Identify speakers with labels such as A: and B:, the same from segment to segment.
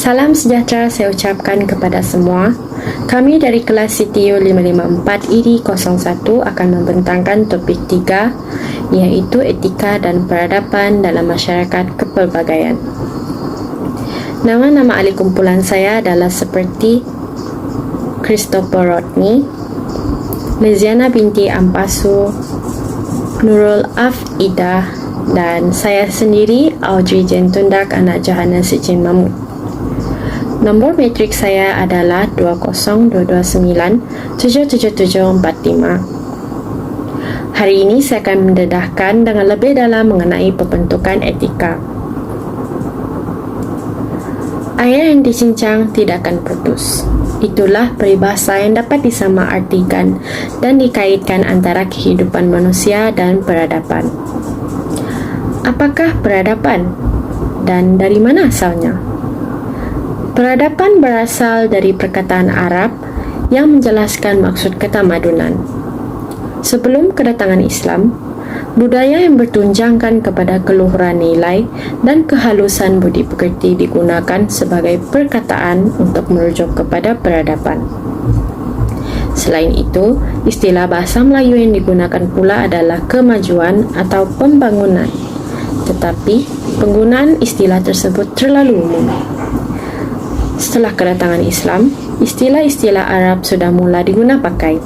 A: Salam sejahtera saya ucapkan kepada semua. Kami dari kelas CTU 554 ID01 akan membentangkan topik 3, iaitu etika dan peradaban dalam masyarakat kepelbagaian. Nama-nama ahli kumpulan saya adalah seperti Christopher Rodney, Leziana binti Ampasu, Nurul Afida, dan saya sendiri Audrey Jentundak anak Johana Sijin Mahmud. Nombor metrik saya adalah 202977745. Hari ini saya akan mendedahkan dengan lebih dalam mengenai pembentukan etika. Air yang dicincang tidak akan putus. Itulah peribahasa yang dapat disamaartikan dan dikaitkan antara kehidupan manusia dan peradaban. Apakah peradaban? Dan dari mana asalnya? Peradaban berasal dari perkataan Arab yang menjelaskan maksud ketamadunan. Sebelum kedatangan Islam, budaya yang bertunjangkan kepada keluhuran nilai dan kehalusan budi pekerti digunakan sebagai perkataan untuk merujuk kepada peradaban. Selain itu, istilah bahasa Melayu yang digunakan pula adalah kemajuan atau pembangunan. Tetapi, penggunaan istilah tersebut terlalu umum. Setelah kedatangan Islam, istilah-istilah Arab sudah mula digunapakai.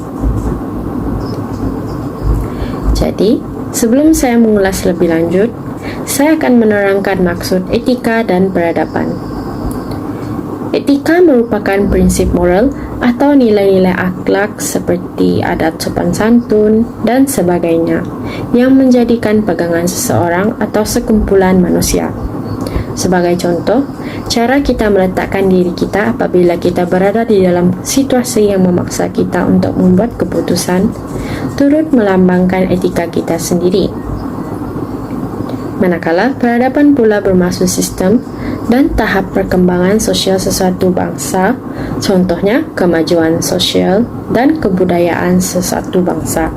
A: Jadi, sebelum saya mengulas lebih lanjut, saya akan menerangkan maksud etika dan peradaban. Etika merupakan prinsip moral atau nilai-nilai akhlak seperti adat sopan santun dan sebagainya yang menjadikan pegangan seseorang atau sekumpulan manusia. Sebagai contoh, cara kita meletakkan diri kita apabila kita berada di dalam situasi yang memaksa kita untuk membuat keputusan turut melambangkan etika kita sendiri. Manakala peradaban pula bermaksud sistem dan tahap perkembangan sosial sesuatu bangsa, contohnya kemajuan sosial dan kebudayaan sesuatu bangsa.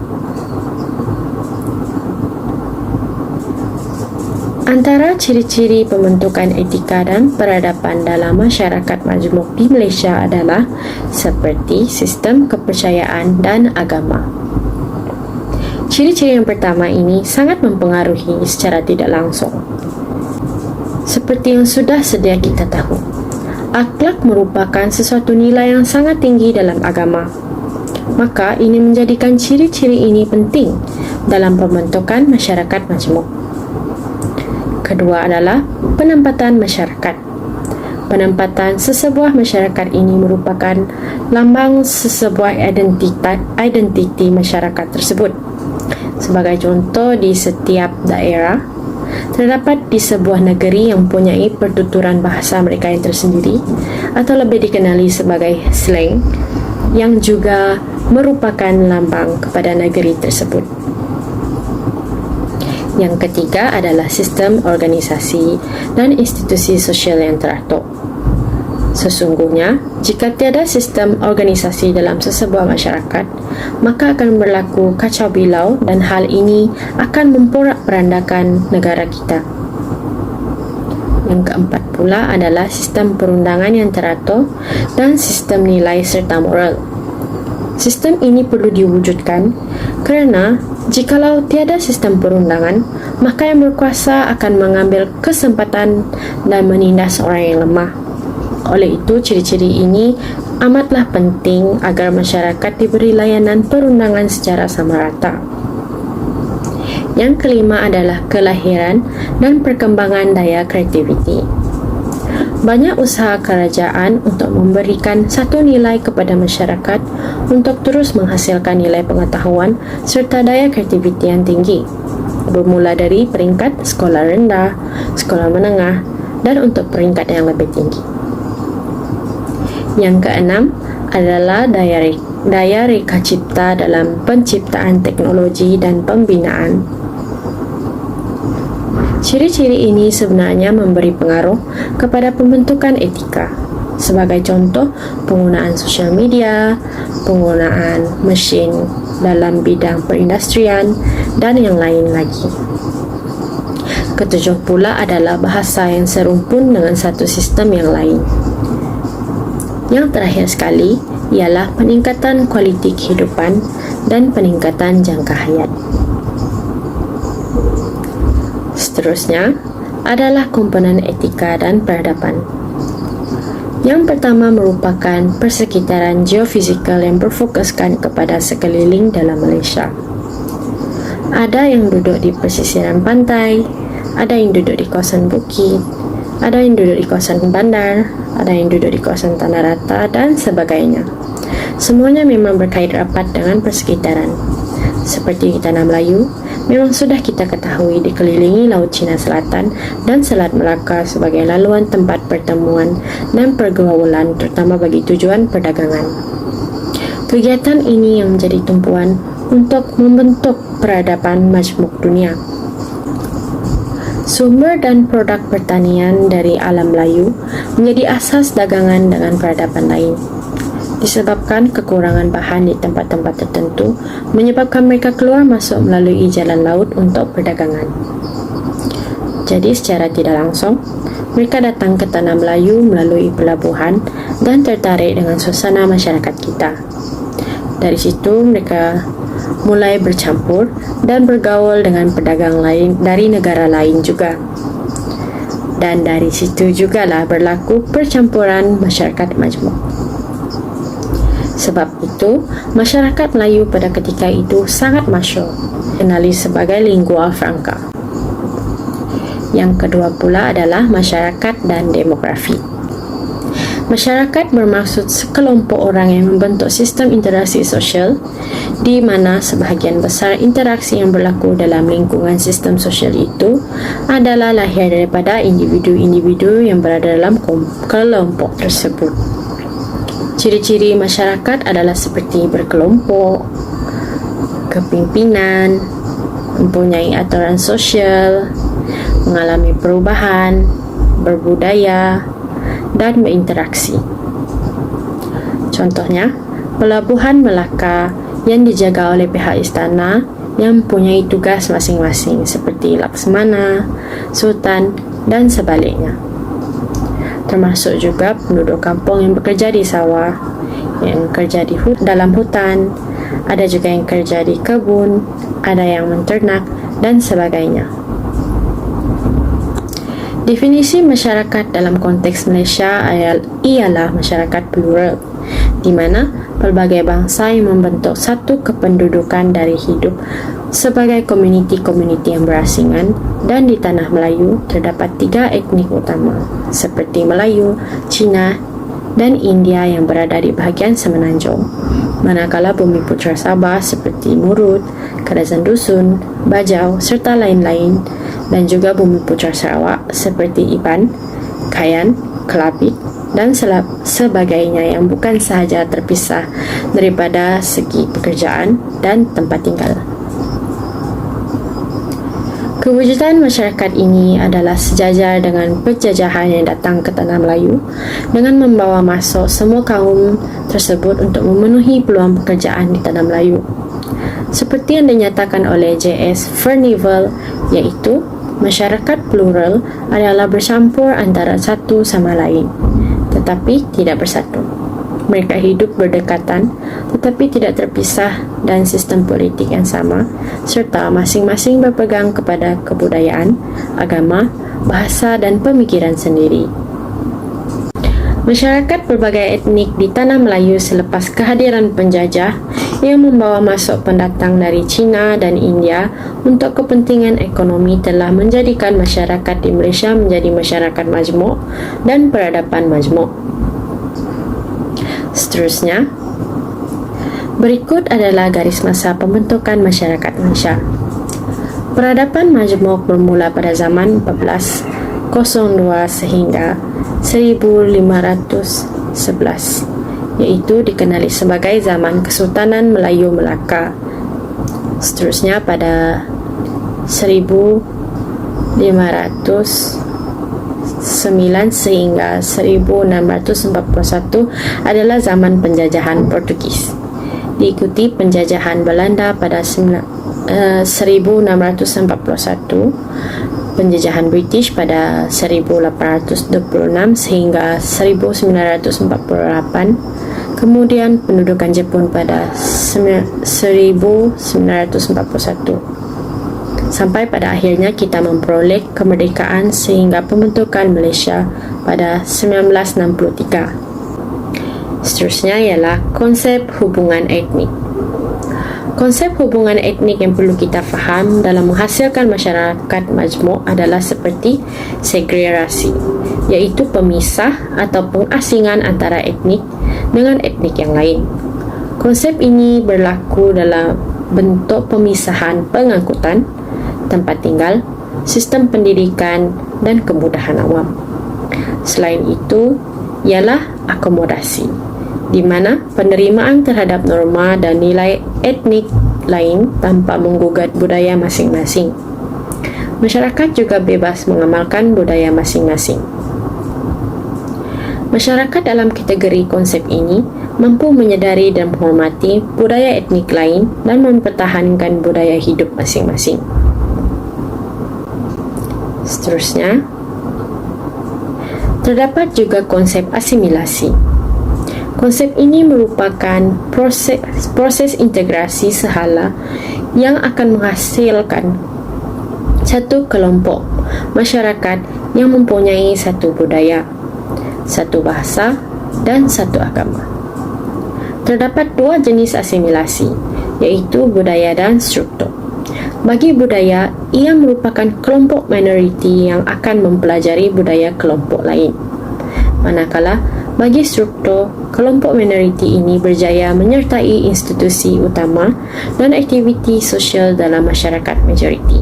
A: Antara ciri-ciri pembentukan etika dan peradaban dalam masyarakat majmuk di Malaysia adalah seperti sistem kepercayaan dan agama. Ciri-ciri yang pertama ini sangat mempengaruhi secara tidak langsung. Seperti yang sudah sedia kita tahu, akhlak merupakan sesuatu nilai yang sangat tinggi dalam agama. Maka ini menjadikan ciri-ciri ini penting dalam pembentukan masyarakat majmuk. Kedua adalah penempatan masyarakat. Penempatan sesebuah masyarakat ini merupakan lambang sesebuah identiti masyarakat tersebut. Sebagai contoh, di setiap daerah terdapat di sebuah negeri yang mempunyai pertuturan bahasa mereka yang tersendiri atau lebih dikenali sebagai slang yang juga merupakan lambang kepada negeri tersebut. Yang ketiga adalah sistem organisasi dan institusi sosial yang teratur. Sesungguhnya, jika tiada sistem organisasi dalam sesebuah masyarakat, maka akan berlaku kacau bilau dan hal ini akan memporak-perandakan negara kita. Yang keempat pula adalah sistem perundangan yang teratur dan sistem nilai serta moral. Sistem ini perlu diwujudkan kerana jikalau tiada sistem perundangan, maka yang berkuasa akan mengambil kesempatan dan menindas orang yang lemah. Oleh itu, ciri-ciri ini amatlah penting agar masyarakat diberi layanan perundangan secara sama rata. Yang kelima adalah kelahiran dan perkembangan daya kreativiti. Banyak usaha kerajaan untuk memberikan satu nilai kepada masyarakat untuk terus menghasilkan nilai pengetahuan serta daya kreativiti yang tinggi, bermula dari peringkat sekolah rendah, sekolah menengah, dan untuk peringkat yang lebih tinggi. Yang keenam adalah daya reka cipta dalam penciptaan teknologi dan pembinaan. Ciri-ciri ini sebenarnya memberi pengaruh kepada pembentukan etika. Sebagai contoh, penggunaan sosial media, penggunaan mesin dalam bidang perindustrian, dan yang lain lagi. Ketujuh pula adalah bahasa yang serumpun dengan satu sistem yang lain. Yang terakhir sekali ialah peningkatan kualiti kehidupan dan peningkatan jangka hayat. Seterusnya adalah komponen etika dan peradaban. Yang pertama merupakan persekitaran geofizikal yang berfokuskan kepada sekeliling dalam Malaysia. Ada yang duduk di pesisiran pantai, ada yang duduk di kawasan bukit, ada yang duduk di kawasan bandar, ada yang duduk di kawasan tanah rata dan sebagainya. Semuanya memang berkait rapat dengan persekitaran. Seperti di Tanah Melayu, memang sudah kita ketahui dikelilingi Laut Cina Selatan dan Selat Melaka sebagai laluan tempat pertemuan dan pergaulan terutama bagi tujuan perdagangan. Kegiatan ini yang menjadi tumpuan untuk membentuk peradaban majmuk dunia. Sumber dan produk pertanian dari alam Melayu menjadi asas dagangan dengan peradaban lain. Disebabkan kekurangan bahan di tempat-tempat tertentu, menyebabkan mereka keluar masuk melalui jalan laut untuk perdagangan. Jadi secara tidak langsung, mereka datang ke Tanah Melayu melalui pelabuhan dan tertarik dengan suasana masyarakat kita. Dari situ mereka mulai bercampur dan bergaul dengan pedagang lain dari negara lain juga. Dan dari situ jugalah berlaku percampuran masyarakat majmuk. Sebab itu, masyarakat Melayu pada ketika itu sangat masyhur, dikenali sebagai lingua franca. Yang kedua pula adalah masyarakat dan demografi. Masyarakat bermaksud sekelompok orang yang membentuk sistem interaksi sosial di mana sebahagian besar interaksi yang berlaku dalam lingkungan sistem sosial itu adalah lahir daripada individu-individu yang berada dalam kelompok tersebut. Ciri-ciri masyarakat adalah seperti berkelompok, kepimpinan, mempunyai aturan sosial, mengalami perubahan, berbudaya, dan berinteraksi. Contohnya, Pelabuhan Melaka yang dijaga oleh pihak istana yang mempunyai tugas masing-masing seperti Laksamana, Sultan, dan sebaliknya. Termasuk juga penduduk kampung yang bekerja di sawah, yang kerja di dalam hutan, ada juga yang kerja di kebun, ada yang menternak, dan sebagainya. Definisi masyarakat dalam konteks Malaysia ialah masyarakat plural, di mana pelbagai bangsa yang membentuk satu kependudukan dari hidup sebagai komuniti-komuniti yang berasingan, dan di Tanah Melayu terdapat 3 etnik utama seperti Melayu, Cina dan India yang berada di bahagian semenanjung, manakala Bumi Putra Sabah seperti Murut, Kadazan Dusun, Bajau serta lain-lain, dan juga Bumi Putra Sarawak seperti Iban, Kayan, Kelabit dan sebagainya yang bukan sahaja terpisah daripada segi pekerjaan dan tempat tinggal. Kewujudan masyarakat ini adalah sejajar dengan penjajahan yang datang ke Tanah Melayu dengan membawa masuk semua kaum tersebut untuk memenuhi peluang pekerjaan di Tanah Melayu. Seperti yang dinyatakan oleh J.S. Furnival, iaitu masyarakat plural adalah bercampur antara satu sama lain, tetapi tidak bersatu. Mereka hidup berdekatan tetapi tidak terpisah dan sistem politik yang sama, serta masing-masing berpegang kepada kebudayaan, agama, bahasa dan pemikiran sendiri. Masyarakat berbagai etnik di Tanah Melayu selepas kehadiran penjajah yang membawa masuk pendatang dari China dan India untuk kepentingan ekonomi telah menjadikan masyarakat di Malaysia menjadi masyarakat majmuk dan peradaban majmuk. Seterusnya, berikut adalah garis masa pembentukan masyarakat Malaysia. Peradaban majmuk bermula pada zaman 1402 sehingga 1511, iaitu dikenali sebagai zaman Kesultanan Melayu Melaka. Seterusnya pada 1509 sehingga 1641 adalah zaman penjajahan Portugis. Diikuti penjajahan Belanda pada 1641 penjajahan British pada 1826 sehingga 1948, kemudian pendudukan Jepun pada 1941, sampai pada akhirnya kita memperoleh kemerdekaan sehingga pembentukan Malaysia pada 1963. Seterusnya ialah konsep hubungan etnik. Konsep hubungan etnik yang perlu kita faham dalam menghasilkan masyarakat majmuk adalah seperti segregasi, iaitu pemisah atau pengasingan antara etnik dengan etnik yang lain. Konsep ini berlaku dalam bentuk pemisahan pengangkutan, tempat tinggal, sistem pendidikan dan kemudahan awam. Selain itu, ialah akomodasi, di mana penerimaan terhadap norma dan nilai etnik lain tanpa menggugat budaya masing-masing. Masyarakat juga bebas mengamalkan budaya masing-masing. Masyarakat dalam kategori konsep ini mampu menyedari dan menghormati budaya etnik lain dan mempertahankan budaya hidup masing-masing. Seterusnya, terdapat juga konsep asimilasi. Konsep ini merupakan proses integrasi sehala yang akan menghasilkan satu kelompok masyarakat yang mempunyai satu budaya, satu bahasa dan satu agama. Terdapat dua jenis asimilasi, iaitu budaya dan struktur. Bagi budaya, ia merupakan kelompok minoriti yang akan mempelajari budaya kelompok lain. Manakala bagi struktur, kelompok minoriti ini berjaya menyertai institusi utama dan aktiviti sosial dalam masyarakat majoriti.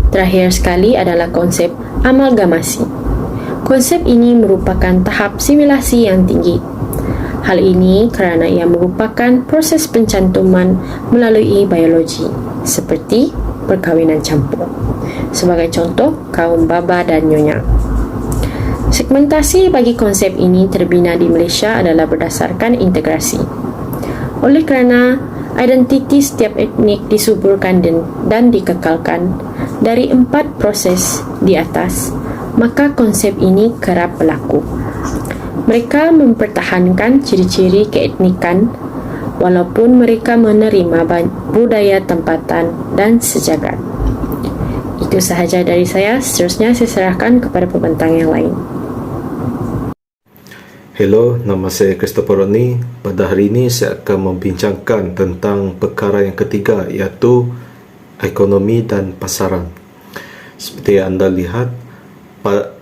A: Terakhir sekali adalah konsep amalgamasi. Konsep ini merupakan tahap similasi yang tinggi. Hal ini kerana ia merupakan proses pencantuman melalui biologi, seperti perkahwinan campur. Sebagai contoh, kaum baba dan nyonya. Segmentasi bagi konsep ini terbina di Malaysia adalah berdasarkan integrasi. Oleh kerana identiti setiap etnik disuburkan dan dikekalkan dari 4 proses di atas, maka konsep ini kerap berlaku. Mereka mempertahankan ciri-ciri keetnikan walaupun mereka menerima budaya tempatan dan sejagat. Itu sahaja dari saya. Seterusnya saya serahkan kepada pembentang yang lain.
B: Hello, nama saya Christopher Roni. Pada hari ini saya akan membincangkan tentang perkara yang ketiga, iaitu ekonomi dan pasaran. Seperti yang anda lihat,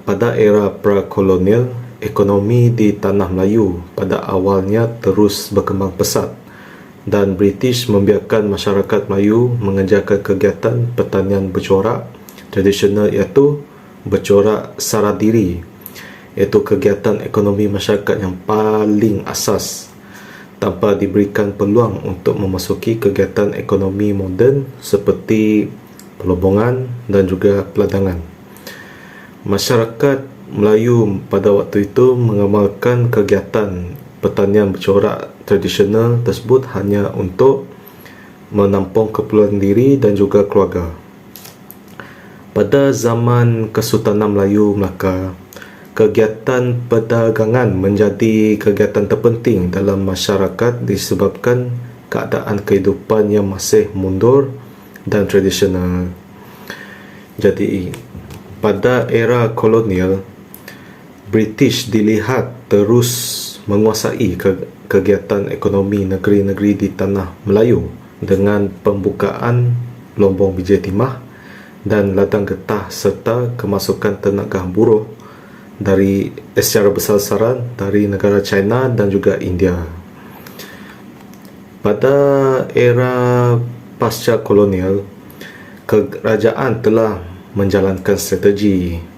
B: pada era pra-kolonial, ekonomi di Tanah Melayu pada awalnya terus berkembang pesat dan British membiarkan masyarakat Melayu mengerjakan kegiatan pertanian bercorak tradisional, iaitu bercorak sara diri, iaitu kegiatan ekonomi masyarakat yang paling asas tanpa diberikan peluang untuk memasuki kegiatan ekonomi moden seperti pelobongan dan juga peladangan. Masyarakat Melayu pada waktu itu mengamalkan kegiatan pertanian bercorak tradisional tersebut hanya untuk menampung keperluan diri dan juga keluarga. Pada zaman Kesultanan Melayu Melaka, kegiatan perdagangan menjadi kegiatan terpenting dalam masyarakat disebabkan keadaan kehidupan yang masih mundur dan tradisional. Jadi, pada era kolonial, British dilihat terus menguasai kegiatan ekonomi negeri-negeri di Tanah Melayu dengan pembukaan lombong biji timah dan ladang getah serta kemasukan tenaga buruh secara besar-besaran dari negara China dan juga India. Pada era pasca kolonial, kerajaan telah menjalankan strategi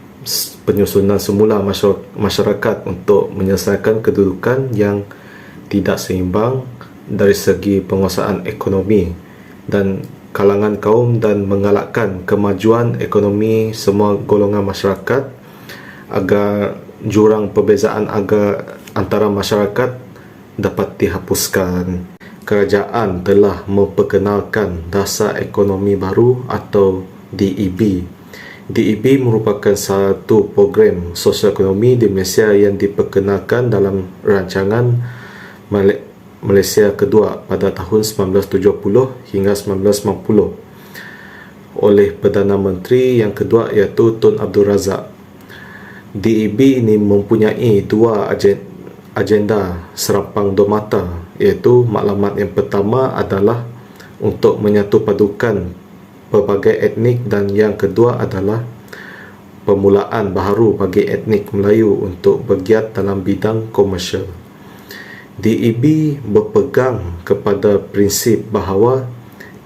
B: penyusunan semula masyarakat untuk menyelesaikan kedudukan yang tidak seimbang dari segi penguasaan ekonomi dan kalangan kaum dan menggalakkan kemajuan ekonomi semua golongan masyarakat agar jurang perbezaan antara masyarakat dapat dihapuskan. Kerajaan telah memperkenalkan dasar ekonomi baru atau DEB DEB merupakan satu program sosial ekonomi di Malaysia yang diperkenalkan dalam rancangan Malaysia kedua pada tahun 1970 hingga 1990 oleh Perdana Menteri yang kedua iaitu Tun Abdul Razak. DEB ini mempunyai dua agenda serampang dua mata, iaitu maklumat yang pertama adalah untuk menyatu padukan pelbagai etnik dan yang kedua adalah permulaan baharu bagi etnik Melayu untuk bergiat dalam bidang komersial. DEB berpegang kepada prinsip bahawa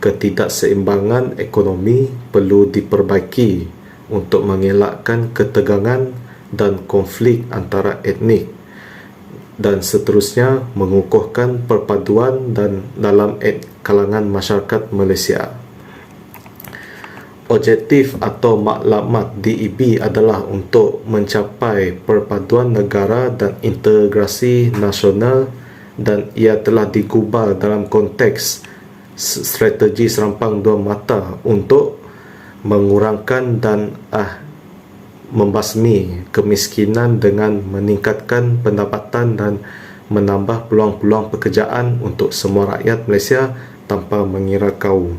B: ketidakseimbangan ekonomi perlu diperbaiki untuk mengelakkan ketegangan dan konflik antara etnik dan seterusnya mengukuhkan perpaduan dan dalam kalangan masyarakat Malaysia. Objektif atau maklumat DEB adalah untuk mencapai perpaduan negara dan integrasi nasional, dan ia telah digubal dalam konteks strategi serampang dua mata untuk mengurangkan dan membasmi kemiskinan dengan meningkatkan pendapatan dan menambah peluang-peluang pekerjaan untuk semua rakyat Malaysia tanpa mengira kaum,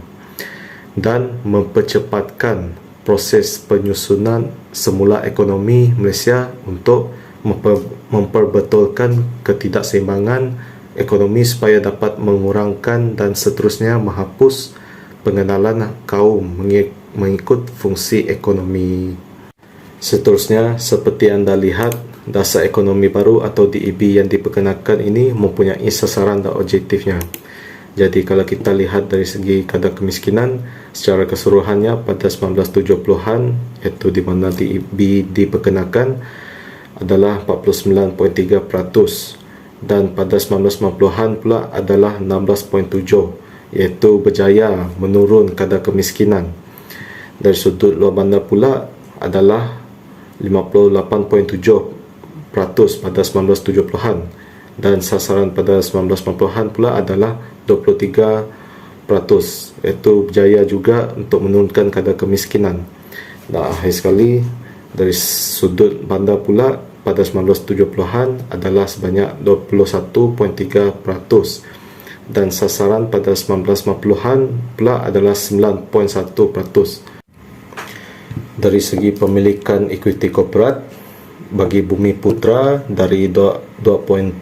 B: dan mempercepatkan proses penyusunan semula ekonomi Malaysia untuk memperbetulkan ketidakseimbangan ekonomi supaya dapat mengurangkan dan seterusnya menghapus pengenalan kaum mengikut fungsi ekonomi. Seterusnya, seperti anda lihat, dasar ekonomi baru atau DEB yang diperkenalkan ini mempunyai sasaran dan objektifnya. Jadi kalau kita lihat dari segi kadar kemiskinan secara keseluruhannya pada 1970-an, iaitu di mana DEB diperkenalkan adalah 49.3%, dan pada 1990-an pula adalah 16.7%, iaitu berjaya menurun kadar kemiskinan. Dari sudut luar bandar pula adalah 58.7% pada 1970-an, dan sasaran pada 1990-an pula adalah 23%, iaitu berjaya juga untuk menurunkan kadar kemiskinan. Dan akhir sekali dari sudut bandar pula pada 1970-an adalah sebanyak 21.3%, dan sasaran pada 1990-an pula adalah 9.1%. Dari segi pemilikan ekuiti korporat bagi Bumi Putra dari 2.4%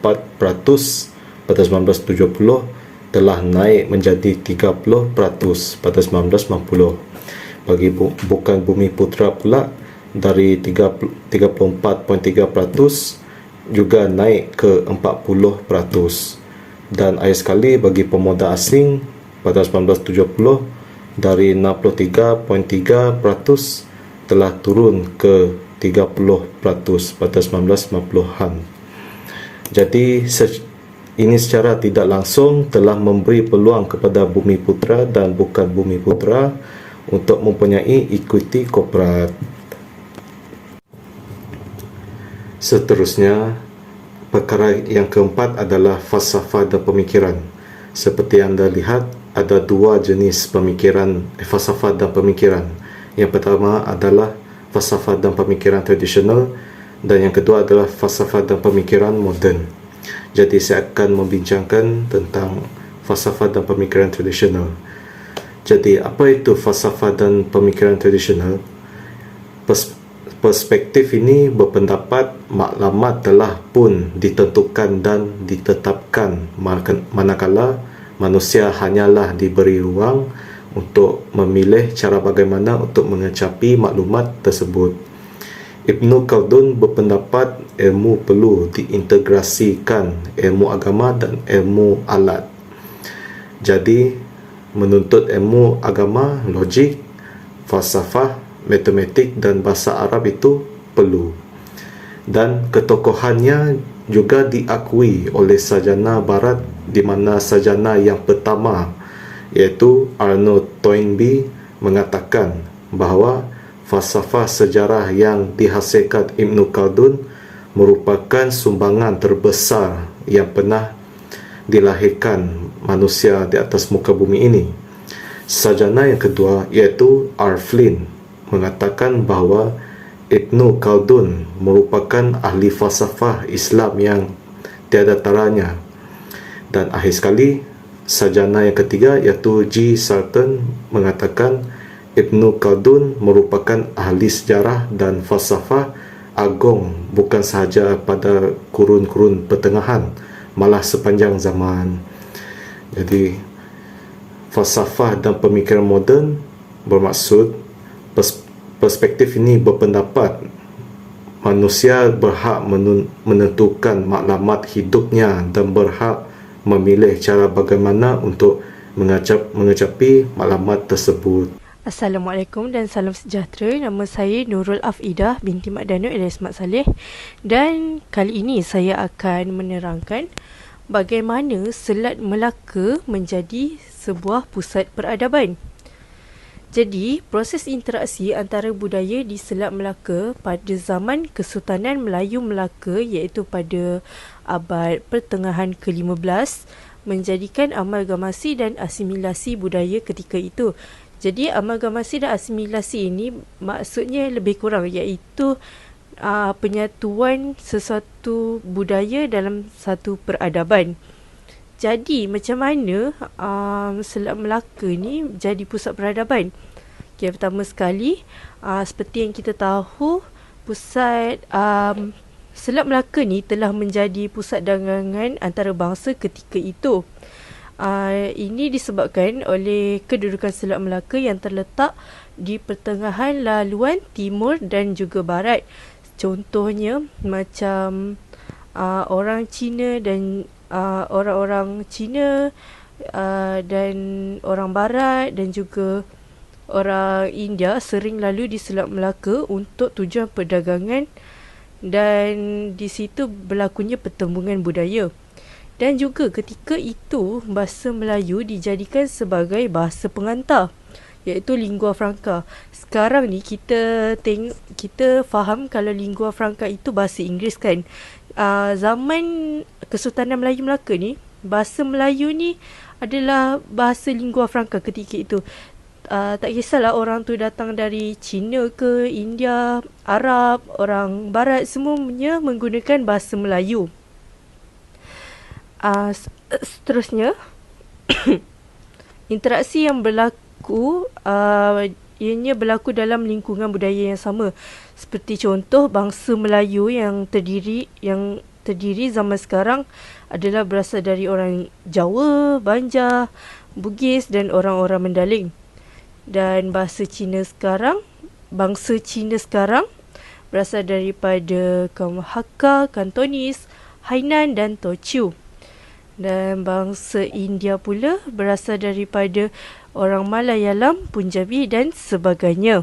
B: pada 1970 telah naik menjadi 30% pada 1990. Bagi bukan Bumi Putra pula dari 34.3% juga naik ke 40%. Dan akhir sekali bagi pemuda asing pada 1970 dari 63.3% telah turun ke 30% pada 1990-an. Jadi ini secara tidak langsung telah memberi peluang kepada Bumi Putra dan bukan Bumi Putra untuk mempunyai ekuiti korporat. Seterusnya, perkara yang keempat adalah falsafah dan pemikiran. Seperti anda lihat, ada dua jenis falsafah dan pemikiran. Yang pertama adalah falsafah dan pemikiran tradisional, dan yang kedua adalah falsafah dan pemikiran moden. Jadi saya akan membincangkan tentang falsafah dan pemikiran tradisional. Jadi apa itu falsafah dan pemikiran tradisional? Perspektif ini berpendapat maklumat telah pun ditentukan dan ditetapkan, manakala manusia hanyalah diberi ruang untuk memilih cara bagaimana untuk mengecapi maklumat tersebut. Ibn Khaldun berpendapat ilmu perlu diintegrasikan ilmu agama dan ilmu alat. Jadi, menuntut ilmu agama, logik, falsafah, matematik dan bahasa Arab itu perlu. Dan ketokohannya juga diakui oleh sarjana barat, di mana sarjana yang pertama iaitu Arnold Toynbee mengatakan bahawa falsafah sejarah yang dihasilkan Ibn Khaldun merupakan sumbangan terbesar yang pernah dilahirkan manusia di atas muka bumi ini. Sarjana yang kedua iaitu R. Flynn mengatakan bahawa Ibnu Khaldun merupakan ahli falsafah Islam yang tiada taranya. Dan akhir sekali, sarjana yang ketiga iaitu G. Sarton mengatakan Ibnu Khaldun merupakan ahli sejarah dan falsafah agung bukan sahaja pada kurun-kurun pertengahan, malah sepanjang zaman. Jadi, falsafah dan pemikiran moden bermaksud perspektif ini berpendapat manusia berhak menentukan maklumat hidupnya dan berhak memilih cara bagaimana untuk mengecapi maklumat tersebut.
C: Assalamualaikum dan salam sejahtera. Nama saya Nurul Afidah binti Mak Danu alias Mak Saleh, dan kali ini saya akan menerangkan bagaimana Selat Melaka menjadi sebuah pusat peradaban. Jadi, proses interaksi antara budaya di Selat Melaka pada zaman Kesultanan Melayu Melaka iaitu pada abad pertengahan ke-15 menjadikan amalgamasi dan asimilasi budaya ketika itu. Jadi, amalgamasi dan asimilasi ini maksudnya lebih kurang iaitu penyatuan sesuatu budaya dalam satu peradaban. Jadi, macam mana Selat Melaka ni jadi pusat peradaban? Okay, pertama sekali, seperti yang kita tahu, pusat Selat Melaka ni telah menjadi pusat dagangan antarabangsa ketika itu. Ini disebabkan oleh kedudukan Selat Melaka yang terletak di pertengahan laluan timur dan juga barat. Contohnya macam orang Cina dan orang-orang Cina dan orang Barat dan juga orang India sering lalu di Selat Melaka untuk tujuan perdagangan, dan di situ berlakunya pertembungan budaya. Dan juga ketika itu bahasa Melayu dijadikan sebagai bahasa pengantar iaitu lingua franca. Sekarang ni kita faham kalau lingua franca itu bahasa Inggeris kan. Zaman Kesultanan Melayu Melaka ni, bahasa Melayu ni adalah bahasa lingua franca ketika itu. Tak kisahlah orang tu datang dari Cina ke India, Arab, orang Barat, semuanya menggunakan bahasa Melayu. Seterusnya, interaksi yang berlaku ianya berlaku dalam lingkungan budaya yang sama. Seperti contoh, bangsa Melayu yang terdiri zaman sekarang adalah berasal dari orang Jawa, Banjar, Bugis dan orang-orang Mendaling. Dan bangsa Cina sekarang berasal daripada kaum Hakka, Kantonis, Hainan dan Teochew. Dan bangsa India pula berasal daripada orang Malayalam, Punjabi dan sebagainya.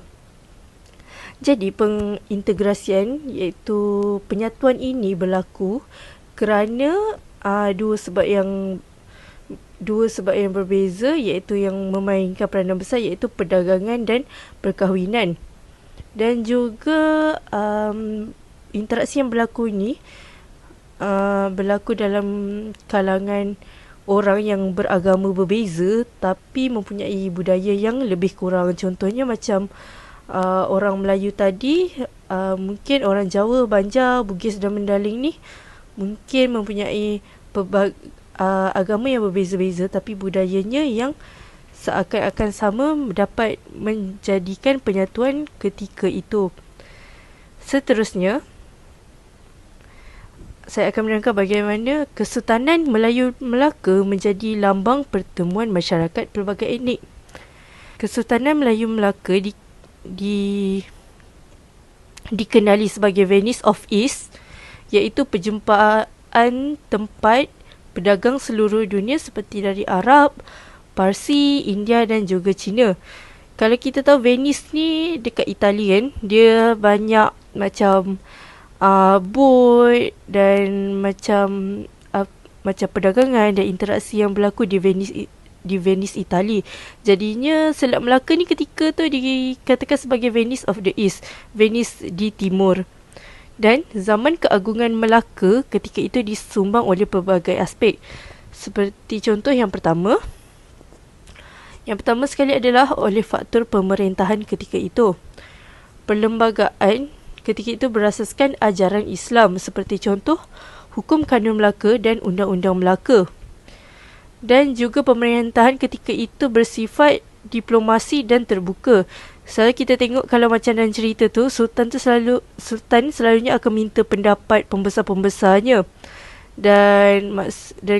C: Jadi pengintegrasian iaitu penyatuan ini berlaku kerana dua sebab yang berbeza, iaitu yang memainkan peranan besar iaitu perdagangan dan perkahwinan. Dan juga interaksi yang berlaku ini berlaku dalam kalangan orang yang beragama berbeza tapi mempunyai budaya yang lebih kurang. Contohnya macam orang Melayu tadi, mungkin orang Jawa, Banjar, Bugis dan Mendaling ni mungkin mempunyai agama yang berbeza-beza tapi budayanya yang seakan-akan sama dapat menjadikan penyatuan ketika itu. Seterusnya, saya akan menerangkan bagaimana Kesultanan Melayu Melaka menjadi lambang pertemuan masyarakat pelbagai etnik. Kesultanan Melayu Melaka dikenali sebagai Venice of East, iaitu perjumpaan tempat pedagang seluruh dunia seperti dari Arab, Parsi, India dan juga Cina. Kalau kita tahu Venice ni dekat Itali kan, dia banyak macam boat dan macam perdagangan dan interaksi yang berlaku di Venice Itali. Jadinya Selat Melaka ni ketika tu dikatakan sebagai Venice of the East, Venice di timur. Dan zaman keagungan Melaka ketika itu disumbang oleh pelbagai aspek. Seperti contoh yang pertama sekali adalah oleh faktor pemerintahan ketika itu. perlembagaan ketika itu berasaskan ajaran Islam seperti contoh Hukum Kanun Melaka dan Undang-Undang Melaka. Dan juga pemerintahan ketika itu bersifat diplomasi dan terbuka. Selalu kita tengok kalau macam dalam cerita tu, Sultan selalunya akan minta pendapat pembesar-pembesarnya. Dan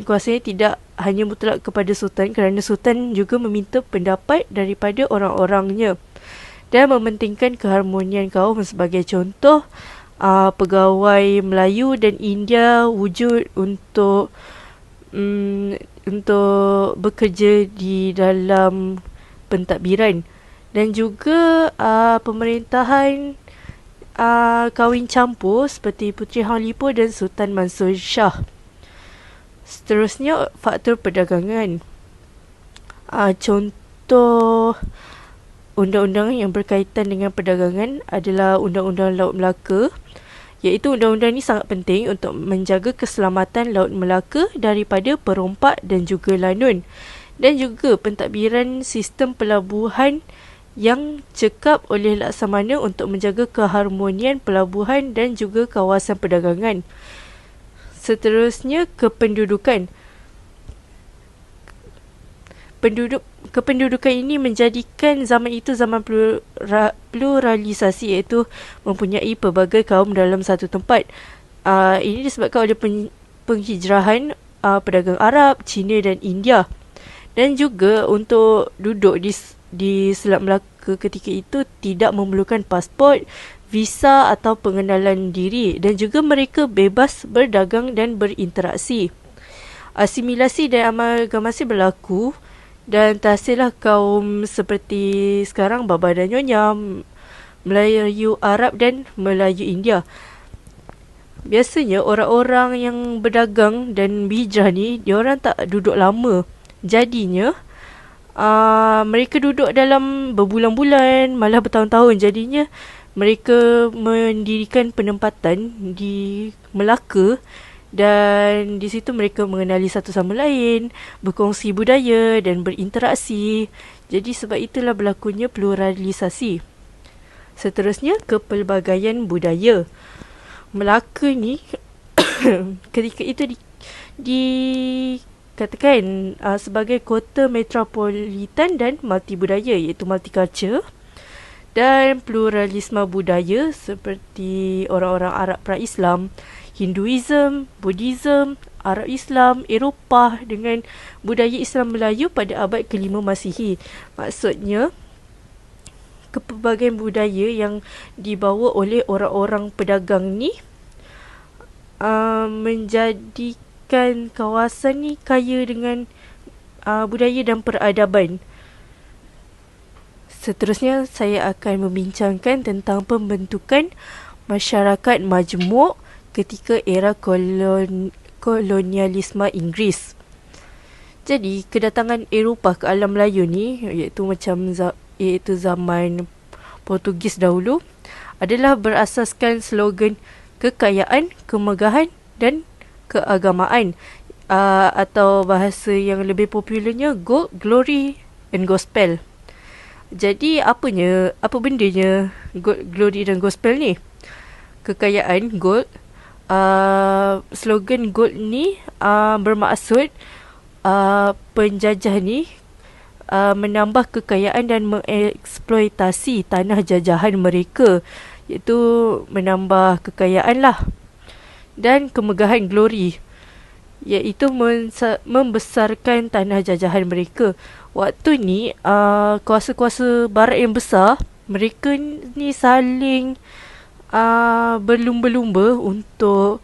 C: kuasanya tidak hanya mutlak kepada Sultan, kerana Sultan juga meminta pendapat daripada orang-orangnya. Dan mementingkan keharmonian kaum. Sebagai contoh, pegawai Melayu dan India wujud untuk bekerja di dalam pentadbiran. Dan juga pemerintahan kahwin campur seperti Puteri Hang Lipo dan Sultan Mansur Shah. Seterusnya, faktor perdagangan. Contoh undang-undang yang berkaitan dengan perdagangan adalah Undang-Undang Laut Melaka, iaitu undang-undang ini sangat penting untuk menjaga keselamatan Laut Melaka daripada perompak dan juga lanun. Dan juga pentadbiran sistem pelabuhan yang cekap oleh Laksamana untuk menjaga keharmonian pelabuhan dan juga kawasan perdagangan. Seterusnya, kependudukan. Kependudukan ini menjadikan zaman itu zaman pluralisasi, iaitu mempunyai pelbagai kaum dalam satu tempat. Ini disebabkan oleh penghijrahan pedagang Arab, Cina dan India. Dan juga untuk duduk di Selat Melaka ketika itu tidak memerlukan pasport, visa atau pengenalan diri, dan juga mereka bebas berdagang dan berinteraksi. Asimilasi dan amalgamasi berlaku dan terhasillah kaum seperti sekarang Baba dan Nyonya, Melayu Arab dan Melayu India. Biasanya orang-orang yang berdagang dan berhijrah ni, diorang tak duduk lama. Jadinya mereka duduk dalam berbulan-bulan, malah bertahun-tahun. Jadinya mereka mendirikan penempatan di Melaka, dan di situ mereka mengenali satu sama lain, berkongsi budaya dan berinteraksi. Jadi sebab itulah berlakunya pluralisasi. Seterusnya, kepelbagaian budaya. Melaka ni ketika itu dikatakan sebagai kota metropolitan dan multibudaya, iaitu multiculture, dan pluralisme budaya seperti orang-orang Arab pra-Islam, Hinduism, Buddhism, Arab Islam, Eropah dengan budaya Islam Melayu pada abad ke-5 Masihi. Maksudnya, kepelbagaian budaya yang dibawa oleh orang-orang pedagang ni menjadikan kawasan ni kaya dengan budaya dan peradaban. Seterusnya, saya akan membincangkan tentang pembentukan masyarakat majmuk ketika era kolonialisme Inggeris. Jadi, kedatangan Eropah ke alam Melayu ni, iaitu zaman Portugis dahulu, adalah berasaskan slogan kekayaan, kemegahan dan keagamaan, atau bahasa yang lebih popularnya gold, glory and gospel. Jadi apa bendanya gold, glory dan gospel ni? Kekayaan, gold. Slogan gold ni bermaksud penjajah ni menambah kekayaan dan mengeksploitasi tanah jajahan mereka, iaitu menambah kekayaan lah. Dan kemegahan, glory, iaitu membesarkan tanah jajahan mereka. Waktu ni kuasa-kuasa barat yang besar, mereka ni saling berlumba-lumba untuk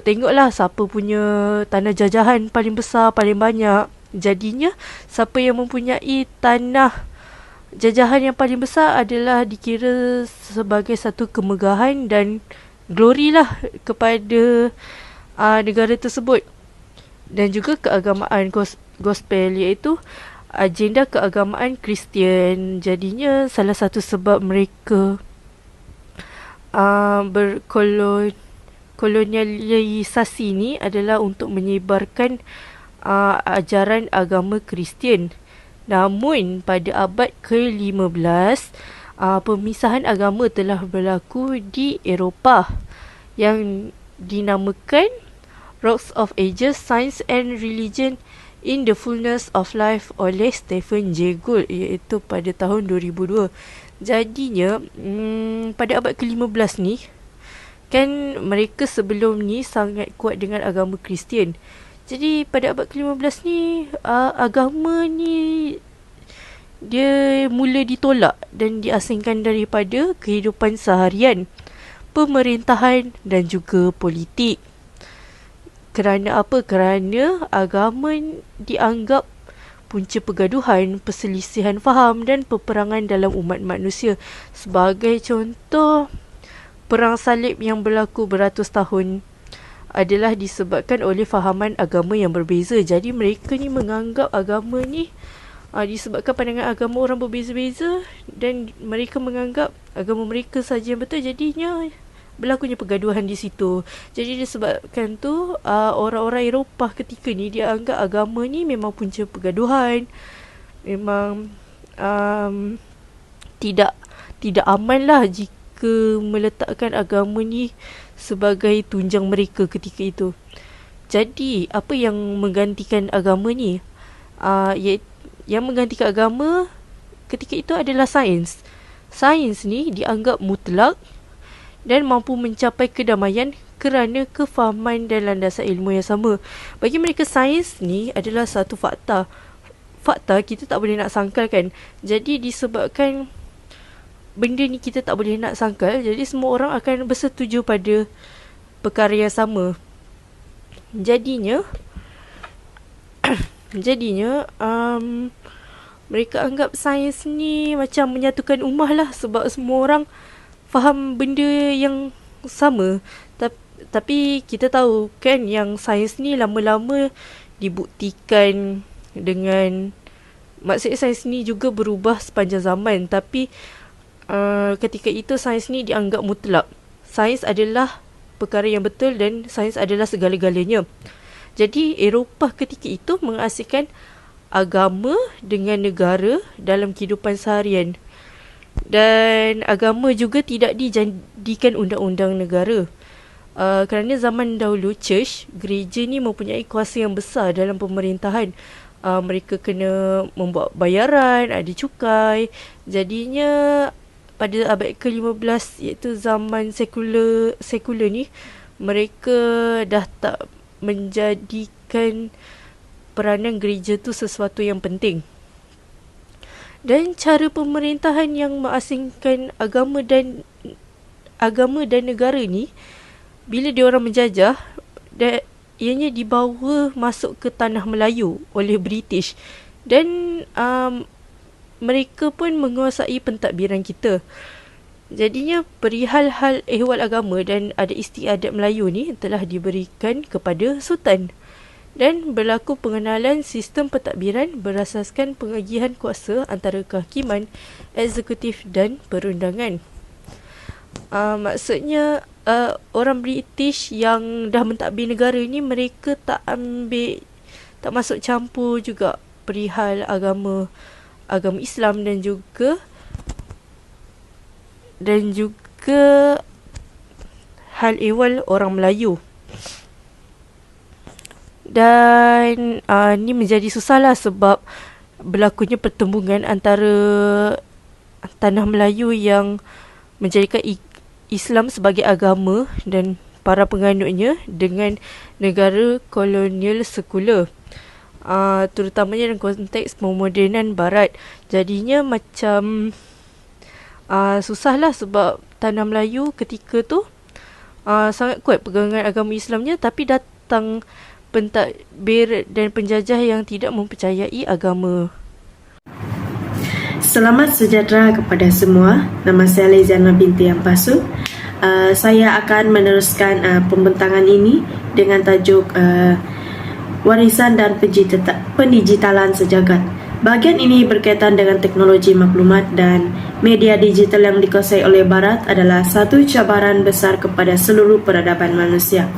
C: tengoklah siapa punya tanah jajahan paling besar, paling banyak. Jadinya siapa yang mempunyai tanah jajahan yang paling besar adalah dikira sebagai satu kemegahan dan glory lah kepada negara tersebut. Dan juga keagamaan gospel, iaitu agenda keagamaan Kristian. Jadinya salah satu sebab mereka berkolonialisasi ni adalah untuk menyebarkan ajaran agama Kristian. Namun pada abad ke-15, pemisahan agama telah berlaku di Eropah yang dinamakan Rocks of Ages, Science and Religion in the Fullness of Life oleh Stephen Jay Gould, iaitu pada tahun 2002. Jadinya pada abad ke-15 ni kan, mereka sebelum ni sangat kuat dengan agama Kristian. Jadi pada abad ke-15 ni agama ni dia mula ditolak dan diasingkan daripada kehidupan seharian, pemerintahan dan juga politik. Kerana apa? Kerana agama dianggap punca pergaduhan, perselisihan faham dan peperangan dalam umat manusia. Sebagai contoh, perang salib yang berlaku beratus tahun adalah disebabkan oleh fahaman agama yang berbeza. Jadi mereka ni menganggap agama ni disebabkan pandangan agama orang berbeza-beza, dan mereka menganggap agama mereka saja yang betul, jadinya berlakunya pergaduhan di situ. Jadi disebabkan tu orang-orang Eropah ketika ni dia anggap agama ni memang punca pergaduhan, memang tidak aman lah jika meletakkan agama ni sebagai tunjang mereka ketika itu. Jadi apa yang menggantikan agama ni? Yang menggantikan agama ketika itu adalah sains. Sains ni dianggap mutlak dan mampu mencapai kedamaian kerana kefahaman dan landasan ilmu yang sama. Bagi mereka, sains ni adalah satu fakta. Fakta kita tak boleh nak sangkalkan. Jadi disebabkan benda ni kita tak boleh nak sangkal, jadi semua orang akan bersetuju pada perkara yang sama. Jadinya mereka anggap sains ni macam menyatukan ummah lah, sebab semua orang faham benda yang sama. Tapi kita tahu kan yang sains ni lama-lama dibuktikan dengan, maksudnya sains ni juga berubah sepanjang zaman. Tapi ketika itu sains ni dianggap mutlak. Sains adalah perkara yang betul dan sains adalah segala-galanya. Jadi Eropah ketika itu mengasingkan agama dengan negara dalam kehidupan seharian. Dan agama juga tidak dijadikan undang-undang negara. Kerana zaman dahulu church, gereja ni mempunyai kuasa yang besar dalam pemerintahan. Mereka kena membuat bayaran, ada cukai. Jadinya pada abad ke-15, iaitu zaman sekular ni, mereka dah tak menjadikan peranan gereja tu sesuatu yang penting. Dan cara pemerintahan yang mengasingkan agama dan negara ni, bila diorang menjajah, ianya dibawa masuk ke tanah Melayu oleh British, dan mereka pun menguasai pentadbiran kita. Jadinya perihal hal ehwal agama dan adat istiadat Melayu ni telah diberikan kepada Sultan, dan berlaku pengenalan sistem pentadbiran berasaskan pengagihan kuasa antara kehakiman, eksekutif dan perundangan. Maksudnya orang British yang dah mentadbir negara ni, mereka tak masuk campur juga perihal agama Islam dan juga hal ehwal orang Melayu. Dan ni menjadi susahlah sebab berlakunya pertembungan antara tanah Melayu yang menjadikan Islam sebagai agama dan para penganutnya dengan negara kolonial sekular, terutamanya dalam konteks pemodenan barat. Jadinya macam susahlah sebab tanah Melayu ketika tu sangat kuat pegangan agama Islamnya, tapi datang pentadbir dan penjajah yang tidak mempercayai agama.
A: Selamat sejahtera kepada semua. Nama saya Leziana binti Ampasu. Saya akan meneruskan pembentangan ini dengan tajuk warisan dan pendigitalan sejagat. Bahagian ini berkaitan dengan teknologi maklumat dan media digital yang dikuasai oleh Barat adalah satu cabaran besar kepada seluruh peradaban manusia.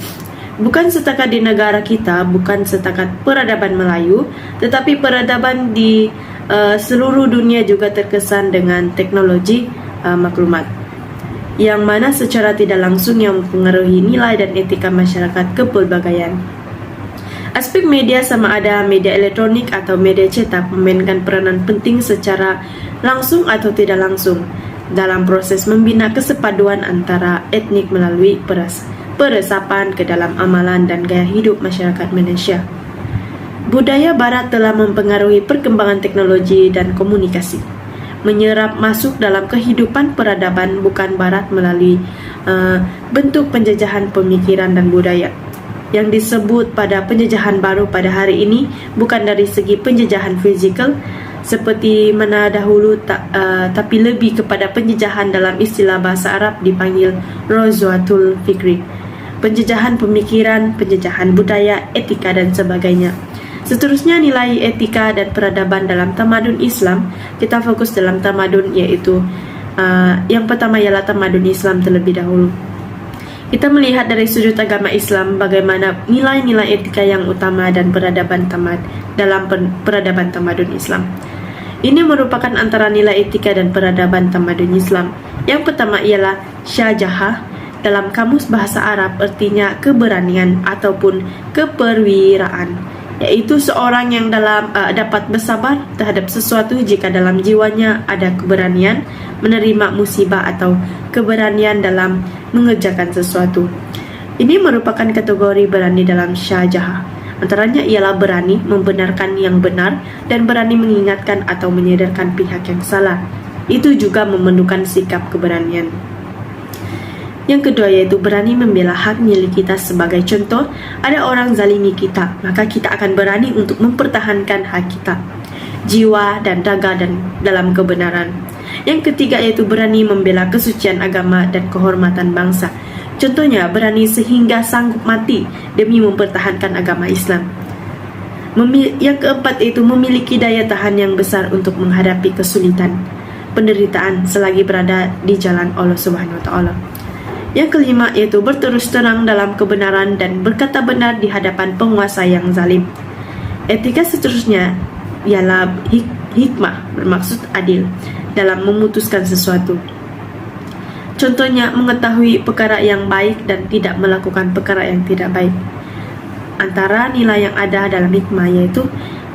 A: Bukan setakat di negara kita, bukan setakat peradaban Melayu, tetapi peradaban di seluruh dunia juga terkesan dengan teknologi
D: maklumat, yang mana secara tidak langsung yang mempengaruhi nilai dan etika masyarakat kepelbagaian. Aspek media sama ada media elektronik atau media cetak memainkan peranan penting secara langsung atau tidak langsung dalam proses membina kesepaduan antara etnik melalui peresapan ke dalam amalan dan gaya hidup masyarakat Malaysia. Budaya Barat telah mempengaruhi perkembangan teknologi dan komunikasi, menyerap masuk dalam kehidupan peradaban bukan Barat melalui bentuk penjajahan pemikiran dan budaya. Yang disebut pada penjajahan baru pada hari ini bukan dari segi penjajahan fizikal seperti mana dahulu, tapi lebih kepada penjajahan dalam istilah bahasa Arab dipanggil Ghazwatul Fikri, penjajahan pemikiran, penjajahan budaya, etika dan sebagainya. Seterusnya nilai etika dan peradaban dalam tamadun Islam. Kita fokus dalam tamadun, yaitu yang pertama ialah tamadun Islam terlebih dahulu. Kita melihat dari sudut agama Islam bagaimana nilai-nilai etika yang utama dan peradaban dalam peradaban tamadun Islam. Ini merupakan antara nilai etika dan peradaban tamadun Islam. Yang pertama ialah syaja'ah. Dalam kamus bahasa Arab artinya keberanian ataupun keperwiraan, yaitu seorang yang dapat bersabar terhadap sesuatu jika dalam jiwanya ada keberanian menerima musibah atau keberanian dalam mengerjakan sesuatu. Ini merupakan kategori berani dalam syaja'ah. Antaranya ialah berani membenarkan yang benar dan berani mengingatkan atau menyadarkan pihak yang salah. Itu juga memerlukan sikap keberanian. Yang kedua yaitu berani membela hak milik kita. Sebagai contoh, ada orang zalimi kita, maka kita akan berani untuk mempertahankan hak kita, jiwa dan raga dan dalam kebenaran. Yang ketiga yaitu berani membela kesucian agama dan kehormatan bangsa. Contohnya berani sehingga sanggup mati demi mempertahankan agama Islam. Yang keempat yaitu memiliki daya tahan yang besar untuk menghadapi kesulitan, penderitaan selagi berada di jalan Allah Subhanahu wa taala. Yang kelima yaitu berterus terang dalam kebenaran dan berkata benar di hadapan penguasa yang zalim. Etika seterusnya ialah hikmah, bermaksud adil dalam memutuskan sesuatu. Contohnya mengetahui perkara yang baik dan tidak melakukan perkara yang tidak baik. Antara nilai yang ada dalam hikmah yaitu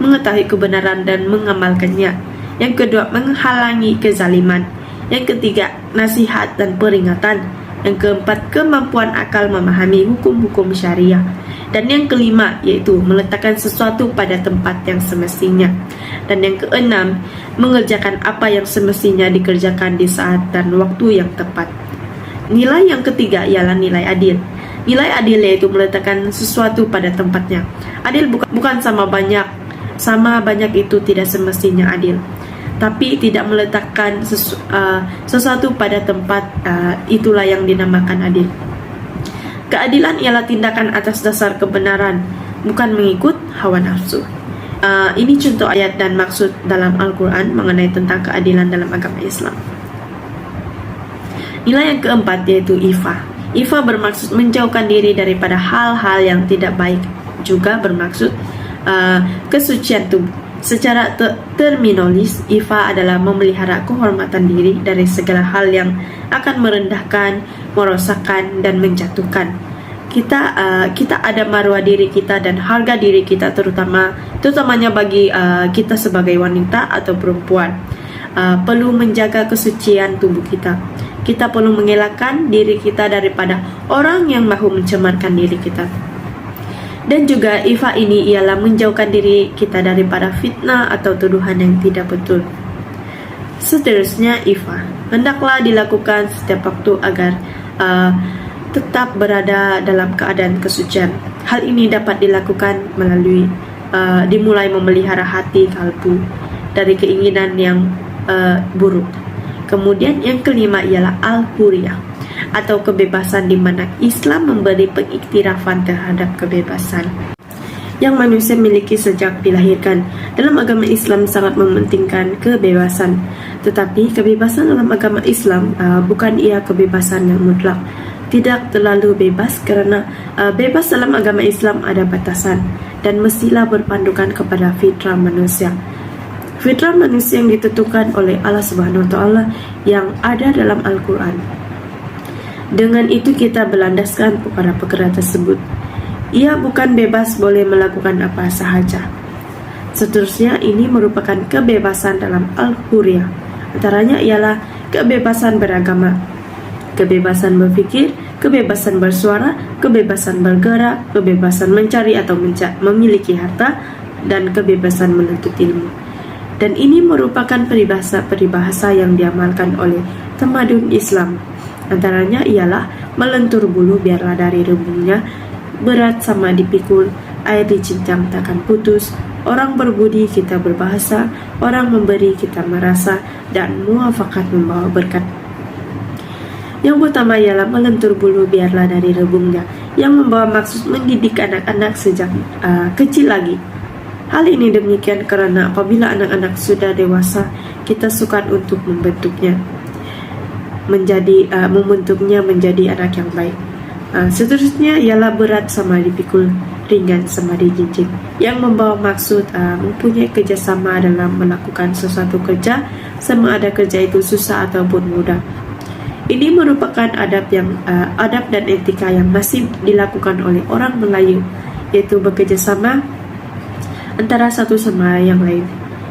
D: mengetahui kebenaran dan mengamalkannya. Yang kedua, menghalangi kezaliman. Yang ketiga, nasihat dan peringatan. Yang keempat, kemampuan akal memahami hukum-hukum syariah. Dan yang kelima yaitu meletakkan sesuatu pada tempat yang semestinya. Dan yang keenam, mengerjakan apa yang semestinya dikerjakan di saat dan waktu yang tepat. Nilai yang ketiga ialah nilai adil. Nilai adil yaitu meletakkan sesuatu pada tempatnya. Adil bukan sama banyak itu tidak semestinya adil, tapi tidak meletakkan sesuatu pada tempat, itulah yang dinamakan adil. Keadilan ialah tindakan atas dasar kebenaran, bukan mengikut hawa nafsu. Ini contoh ayat dan maksud dalam Al-Quran mengenai tentang keadilan dalam agama Islam. Nilai yang keempat yaitu ifah. Ifah bermaksud menjauhkan diri daripada hal-hal yang tidak baik, juga bermaksud kesucian tubuh. Secara terminologis, ifah adalah memelihara kehormatan diri dari segala hal yang akan merendahkan, merosakkan dan menjatuhkan. Kita ada maruah diri kita dan harga diri kita, terutamanya bagi kita sebagai wanita atau perempuan. Perlu menjaga kesucian tubuh kita. Kita perlu mengelakkan diri kita daripada orang yang mahu mencemarkan diri kita. Dan juga ifah ini ialah menjauhkan diri kita daripada fitnah atau tuduhan yang tidak betul. Seterusnya ifah hendaklah dilakukan setiap waktu agar tetap berada dalam keadaan kesucian. Hal ini dapat dilakukan melalui dimulai memelihara hati kalbu dari keinginan yang buruk. Kemudian yang kelima ialah al-huriyah atau kebebasan, di mana Islam memberi pengiktirafan terhadap kebebasan yang manusia miliki sejak dilahirkan. Dalam agama Islam sangat mementingkan kebebasan, tetapi kebebasan dalam agama Islam bukan ia kebebasan yang mutlak. Tidak terlalu bebas, kerana bebas dalam agama Islam ada batasan dan mestilah berpandukan kepada fitrah manusia. fitrah manusia yang ditentukan oleh Allah Subhanahu wa taala yang ada dalam Al-Qur'an. Dengan itu kita berlandaskan perkara-perkara tersebut. Ia bukan bebas boleh melakukan apa sahaja. Seterusnya ini merupakan kebebasan dalam Al-Hurriyah. Antaranya ialah kebebasan beragama, kebebasan berfikir, kebebasan bersuara, kebebasan bergerak, kebebasan mencari atau memiliki harta, dan kebebasan menuntut ilmu. Dan ini merupakan peribahasa yang diamalkan oleh tamadun Islam. Antaranya ialah melentur bulu biarlah dari rebungnya, berat sama dipikul, air dicincang takkan putus, orang berbudi kita berbahasa, orang memberi kita merasa, dan muafakat membawa berkat. Yang pertama ialah melentur bulu biarlah dari rebungnya, yang membawa maksud mendidik anak-anak sejak kecil lagi. Hal ini demikian kerana apabila anak-anak sudah dewasa, kita sukar untuk membentuknya menjadi anak yang baik. Seterusnya ialah berat sama dipikul, ringan sama dijinjing, yang membawa maksud mempunyai kerjasama dalam melakukan sesuatu kerja, sama ada kerja itu susah ataupun mudah. Ini merupakan adab dan etika yang masih dilakukan oleh orang Melayu, yaitu bekerjasama antara satu sama yang lain.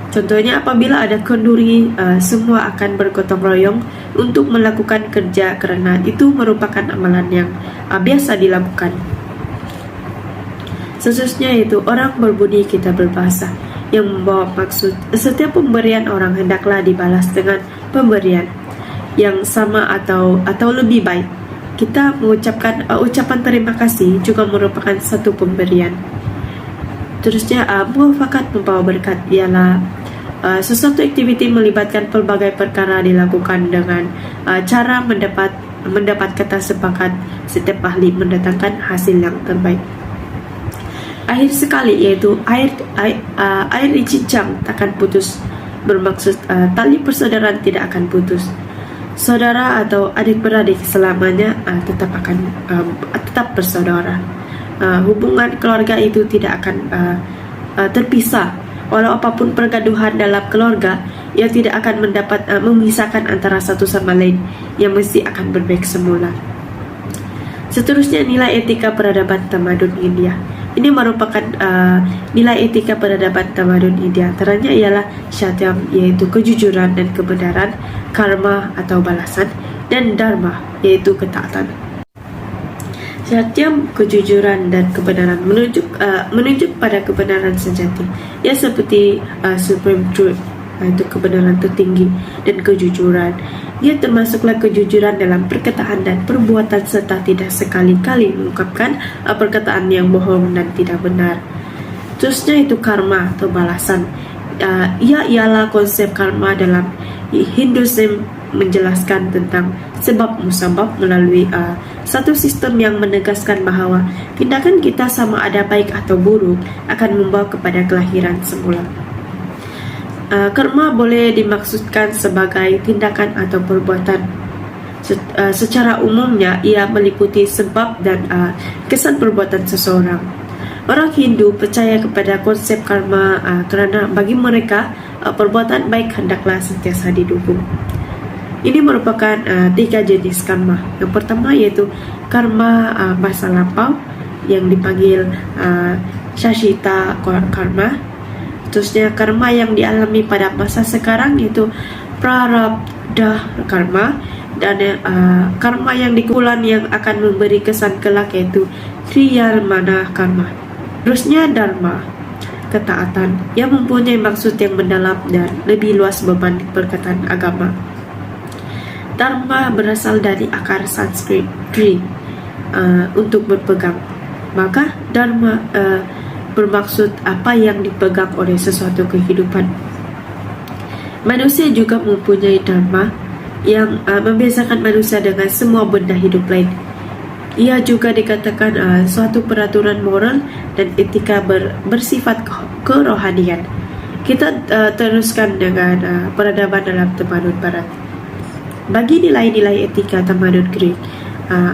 D: Contohnya apabila ada kenduri, semua akan bergotong royong untuk melakukan kerja kerana itu merupakan amalan yang biasa dilakukan. Seterusnya itu orang berbudi kita berbahasa, yang membawa maksud setiap pemberian orang hendaklah dibalas dengan pemberian yang sama atau lebih baik. Kita mengucapkan ucapan terima kasih juga merupakan satu pemberian. Terusnya muafakat membawa berkat ialah sesuatu aktiviti melibatkan pelbagai perkara dilakukan dengan cara mendapat kata sepakat, setiap ahli mendatangkan hasil yang terbaik. Akhir sekali yaitu air dicincang takkan putus, bermaksud tali persaudaraan tidak akan putus. Saudara atau adik-beradik selamanya tetap bersaudara. Hubungan keluarga itu tidak akan terpisah. Walau apapun pergaduhan dalam keluarga, ia tidak akan memisahkan antara satu sama lain, yang mesti akan berbaik semula. Seterusnya nilai etika peradaban tamadun India. Ini merupakan nilai etika peradaban tamadun India. Antaranya ialah satyam, yaitu kejujuran dan kebenaran, karma atau balasan, dan dharma, yaitu ketaatan. Satyam, kejujuran dan kebenaran menunjuk pada kebenaran sejati. Ia seperti supreme truth, yaitu kebenaran tertinggi, dan kejujuran. Ia termasuklah kejujuran dalam perkataan dan perbuatan serta tidak sekali-kali mengungkapkan perkataan yang bohong dan tidak benar. Terusnya itu karma atau balasan. Ia ialah konsep karma dalam Hinduism, menjelaskan tentang sebab musabab melalui satu sistem yang menegaskan bahawa tindakan kita sama ada baik atau buruk akan membawa kepada kelahiran semula. Karma boleh dimaksudkan sebagai tindakan atau perbuatan. Secara umumnya ia meliputi sebab dan kesan perbuatan seseorang. Orang Hindu percaya kepada konsep karma kerana bagi mereka perbuatan baik hendaklah sentiasa didukung. Ini merupakan 3 jenis karma. Yang pertama yaitu karma masa lampau yang dipanggil Shashita karma. Terusnya karma yang dialami pada masa sekarang yaitu Prarabdha karma. Dan karma yang dikulan yang akan memberi kesan kelak yaitu Triyarmana karma. Terusnya dharma, ketaatan yang mempunyai maksud yang mendalam dan lebih luas berbanding perkataan agama. Dharma berasal dari akar Sanskrit dri, untuk berpegang. Maka dharma bermaksud apa yang dipegang oleh sesuatu kehidupan. Manusia juga mempunyai dharma yang membezakan manusia dengan semua benda hidup lain. Ia juga dikatakan suatu peraturan moral dan etika bersifat kerohanian. Kita teruskan dengan peradaban dalam tamadun barat. Bagi nilai-nilai etika tamadun Greek,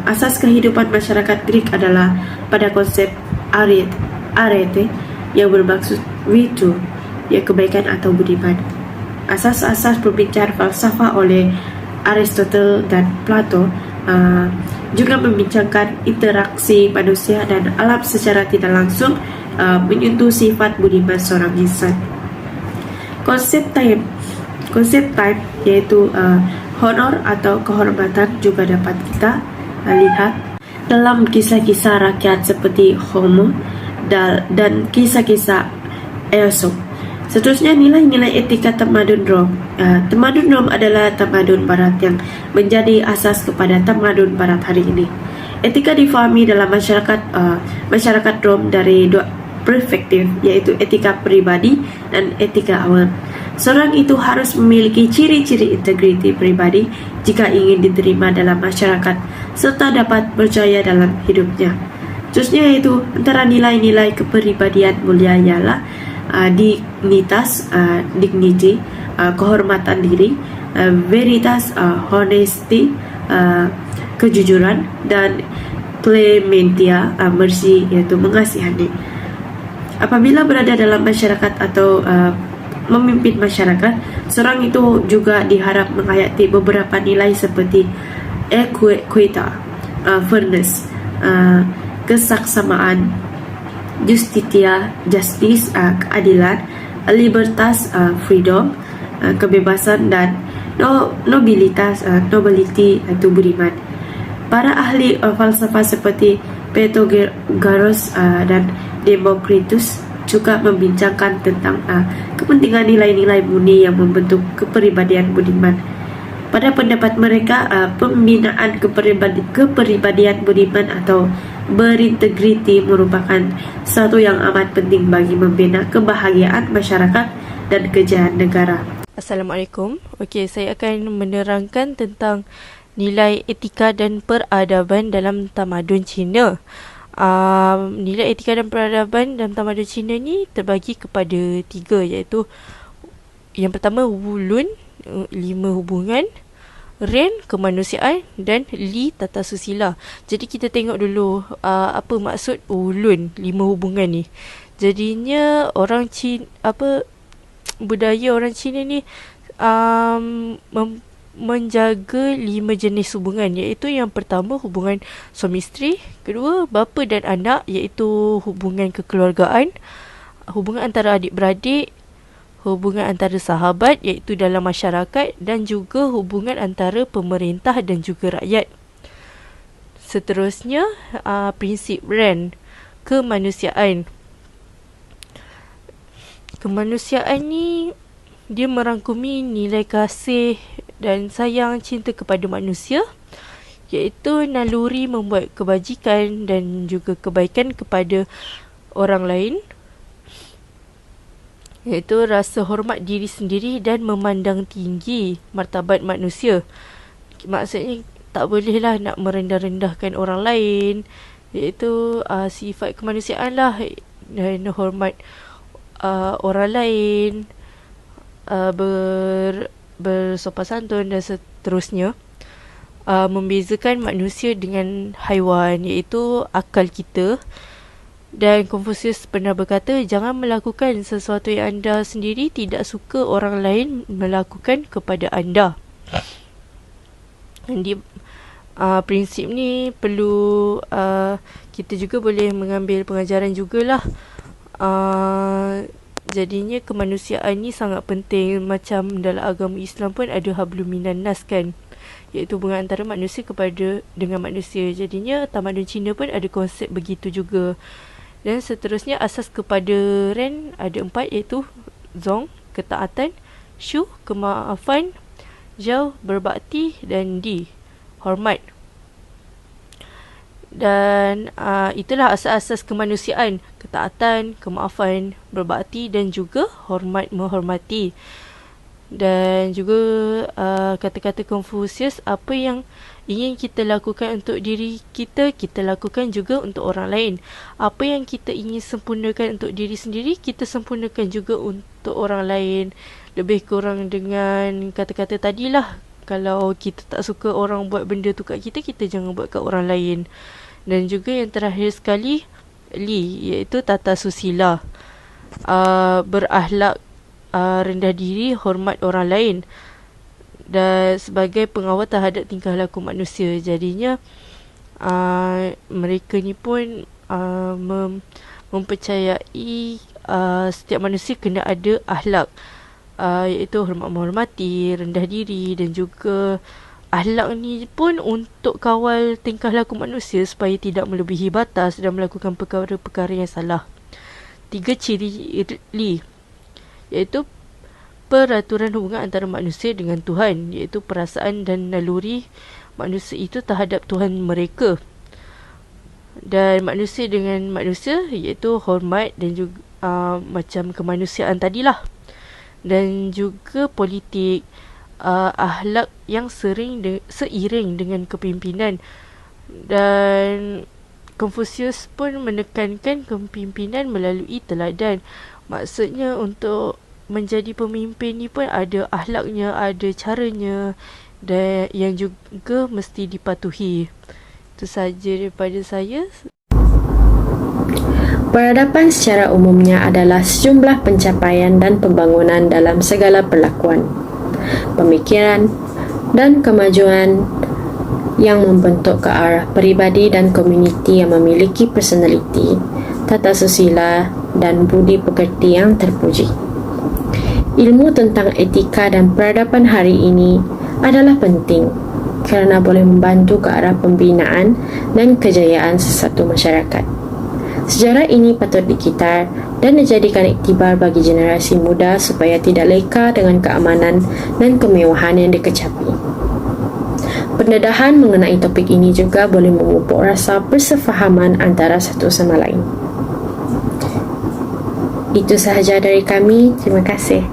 D: asas kehidupan masyarakat Greek adalah pada konsep arete yang bermaksud virtue, ya kebaikan atau budiman. Asas-asas berbicara falsafah oleh Aristotle dan Plato juga membincangkan interaksi manusia dan alam secara tidak langsung menyentuh sifat budiman seorang insan. Konsep time yaitu honor atau kehormatan juga dapat kita lihat dalam kisah-kisah rakyat seperti Homer dan kisah-kisah Aesop. Seterusnya, nilai-nilai etika tamadun Rom. Tamadun Rom adalah tamadun Barat yang menjadi asas kepada tamadun Barat hari ini. Etika difahami dalam masyarakat Rom dari dua perspektif, yaitu etika pribadi dan etika awam. Seorang itu harus memiliki ciri-ciri integriti pribadi jika ingin diterima dalam masyarakat serta dapat berjaya dalam hidupnya. Terusnya yaitu antara nilai-nilai kepribadian mulia ialah dignitas, dignity, kehormatan diri, veritas, honesty, kejujuran, dan clementia, mercy, yaitu mengasihani. Apabila berada dalam masyarakat atau memimpin masyarakat, seorang itu juga diharap menghayati beberapa nilai seperti equita, fairness, kesaksamaan, justitia, justice, keadilan, libertas, freedom, kebebasan, dan nobilitas, nobility, atau budiman. Para ahli falsafah seperti Pythagoras dan Democritus juga membincangkan tentang kepentingan nilai-nilai murni yang membentuk kepribadian budiman. Pada pendapat mereka, pembinaan kepribadian budiman atau berintegriti merupakan satu yang amat penting bagi membina kebahagiaan masyarakat dan kejayaan negara.
C: Assalamualaikum. Okey, saya akan menerangkan tentang nilai etika dan peradaban dalam tamadun Cina. Nilai etika dan peradaban dalam tamadun Cina ni terbagi kepada 3, iaitu yang pertama Wulun, 5 hubungan, Ren, kemanusiaan, dan Li, tata susila. Jadi kita tengok dulu apa maksud Wulun, 5 hubungan ni. Jadinya orang Cina, budaya orang Cina ni menjaga 5 jenis hubungan, iaitu yang pertama hubungan suami isteri, kedua bapa dan anak, iaitu hubungan kekeluargaan, hubungan antara adik-beradik, hubungan antara sahabat, iaitu dalam masyarakat, dan juga hubungan antara pemerintah dan juga rakyat. Seterusnya prinsip Ren, kemanusiaan. Kemanusiaan ni dia merangkumi nilai kasih dan sayang cinta kepada manusia, iaitu naluri membuat kebajikan dan juga kebaikan kepada orang lain, iaitu rasa hormat diri sendiri dan memandang tinggi martabat manusia. Maksudnya tak bolehlah nak merendah-rendahkan orang lain, iaitu sifat kemanusiaan lah, dan hormat orang lain, bersopan santun dan seterusnya. Membezakan manusia dengan haiwan, iaitu akal kita. Dan Confucius pernah berkata, jangan melakukan sesuatu yang anda sendiri tidak suka orang lain melakukan kepada anda. Jadi prinsip ni perlu kita juga boleh mengambil pengajaran jugalah. Jadinya kemanusiaan ni sangat penting. Macam dalam agama Islam pun ada hablum minan nas kan, iaitu hubungan antara manusia dengan manusia. Jadinya tamadun Cina pun ada konsep begitu juga. Dan seterusnya asas kepada Ren ada 4, iaitu Zong, ketaatan, Shu, kemaafan, Zhao, berbakti, dan Di, hormat. Dan itulah asas-asas kemanusiaan: ketaatan, kemaafan, berbakti, dan juga menghormati. Dan juga kata-kata Confucius, apa yang ingin kita lakukan untuk diri kita, kita lakukan juga untuk orang lain. Apa yang kita ingin sempurnakan untuk diri sendiri, kita sempurnakan juga untuk orang lain. Lebih kurang dengan kata-kata tadilah, kalau kita tak suka orang buat benda tu kat kita, kita jangan buat kat orang lain. Dan juga yang terakhir sekali, Li, iaitu tata susila, berakhlak rendah diri, hormat orang lain dan sebagai pengawal terhadap tingkah laku manusia. Jadinya mereka ni pun mempercayai setiap manusia kena ada akhlak, iaitu hormat menghormati, rendah diri, dan juga akhlak ni pun untuk kawal tingkah laku manusia supaya tidak melebihi batas dan melakukan perkara-perkara yang salah. 3 ciri Li, iaitu peraturan hubungan antara manusia dengan Tuhan, iaitu perasaan dan naluri manusia itu terhadap Tuhan mereka, dan manusia dengan manusia, iaitu hormat dan juga macam kemanusiaan tadilah. Dan juga politik, akhlak yang seiring dengan kepimpinan. Dan Confucius pun menekankan kepimpinan melalui teladan. Maksudnya untuk menjadi pemimpin ni pun ada akhlaknya, ada caranya, dan yang juga mesti dipatuhi. Itu sahaja daripada saya.
A: Peradaban secara umumnya adalah sejumlah pencapaian dan pembangunan dalam segala perlakuan, pemikiran dan kemajuan yang membentuk ke arah peribadi dan komuniti yang memiliki personaliti, tata susila dan budi pekerti yang terpuji. Ilmu tentang etika dan peradaban hari ini adalah penting kerana boleh membantu ke arah pembinaan dan kejayaan sesuatu masyarakat. Sejarah ini patut dikitar dan dijadikan iktibar bagi generasi muda supaya tidak leka dengan keamanan dan kemewahan yang dikecapi. Pendedahan mengenai topik ini juga boleh memupuk rasa persefahaman antara satu sama lain. Itu sahaja dari kami. Terima kasih.